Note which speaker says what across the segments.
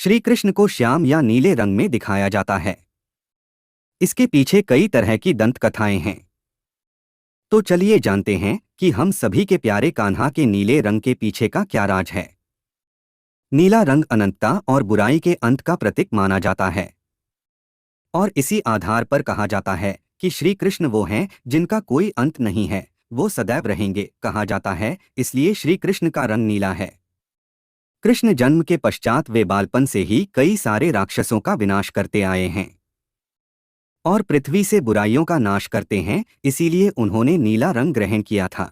Speaker 1: श्री कृष्ण को श्याम या नीले रंग में दिखाया जाता है। इसके पीछे कई तरह की दंत कथाएं हैं। तो चलिए जानते हैं कि हम सभी के प्यारे कान्हा के नीले रंग के पीछे का क्या राज है। नीला रंग अनंतता और बुराई के अंत का प्रतीक माना जाता है और इसी आधार पर कहा जाता है कि श्री कृष्ण वो हैं जिनका कोई अंत नहीं है, वो सदैव रहेंगे कहा जाता है, इसलिए श्री कृष्ण का रंग नीला है। कृष्ण जन्म के पश्चात वे बालपन से ही कई सारे राक्षसों का विनाश करते आए हैं और पृथ्वी से बुराइयों का नाश करते हैं, इसीलिए उन्होंने नीला रंग ग्रहण किया था।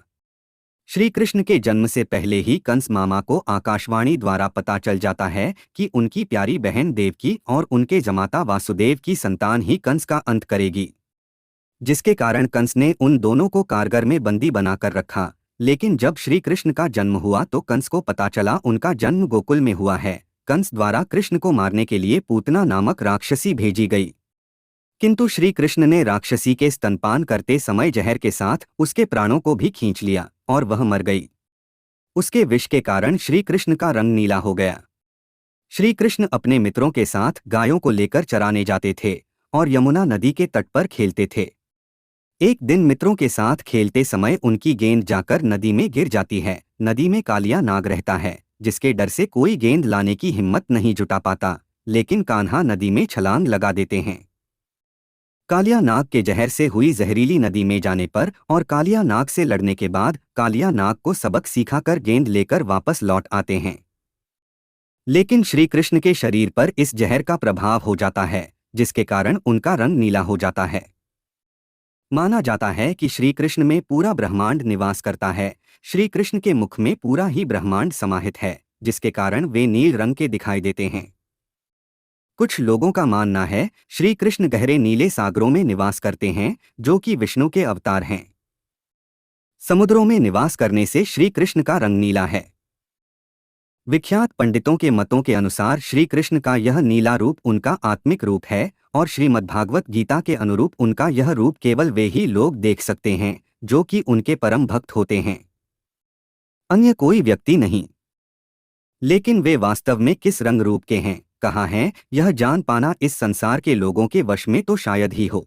Speaker 1: श्री कृष्ण के जन्म से पहले ही कंस मामा को आकाशवाणी द्वारा पता चल जाता है कि उनकी प्यारी बहन देवकी और उनके जमाता वासुदेव की संतान ही कंस का अंत करेगी, जिसके कारण कंस ने उन दोनों को कारगर में बंदी बनाकर रखा। लेकिन जब श्री कृष्ण का जन्म हुआ तो कंस को पता चला उनका जन्म गोकुल में हुआ है। कंस द्वारा कृष्ण को मारने के लिए पूतना नामक राक्षसी भेजी गई, किंतु श्री कृष्ण ने राक्षसी के स्तनपान करते समय जहर के साथ उसके प्राणों को भी खींच लिया और वह मर गई। उसके विष के कारण श्री कृष्ण का रंग नीला हो गया। श्री कृष्ण अपने मित्रों के साथ गायों को लेकर चराने जाते थे और यमुना नदी के तट पर खेलते थे। एक दिन मित्रों के साथ खेलते समय उनकी गेंद जाकर नदी में गिर जाती है। नदी में कालिया नाग रहता है, जिसके डर से कोई गेंद लाने की हिम्मत नहीं जुटा पाता, लेकिन कान्हा नदी में छलांग लगा देते हैं। कालिया नाग के जहर से हुई जहरीली नदी में जाने पर और कालिया नाग से लड़ने के बाद कालिया नाग को सबक सिखाकर गेंद लेकर वापस लौट आते हैं। लेकिन श्री कृष्ण के शरीर पर इस जहर का प्रभाव हो जाता है, जिसके कारण उनका रंग नीला हो जाता है। माना जाता है कि श्री कृष्ण में पूरा ब्रह्मांड निवास करता है। श्री कृष्ण के मुख में पूरा ही ब्रह्मांड समाहित है, जिसके कारण वे नील रंग के दिखाई देते हैं। कुछ लोगों का मानना है श्री कृष्ण गहरे नीले सागरों में निवास करते हैं, जो कि विष्णु के अवतार हैं। समुद्रों में निवास करने से श्री कृष्ण का रंग नीला है। विख्यात पंडितों के मतों के अनुसार श्री कृष्ण का यह नीला रूप उनका आत्मिक रूप है और श्रीमद्भागवत गीता के अनुरूप उनका यह रूप केवल वे ही लोग देख सकते हैं जो कि उनके परम भक्त होते हैं, अन्य कोई व्यक्ति नहीं। लेकिन वे वास्तव में किस रंग रूप के हैं, कहाँ हैं, यह जान पाना इस संसार के लोगों के वश में तो शायद ही हो।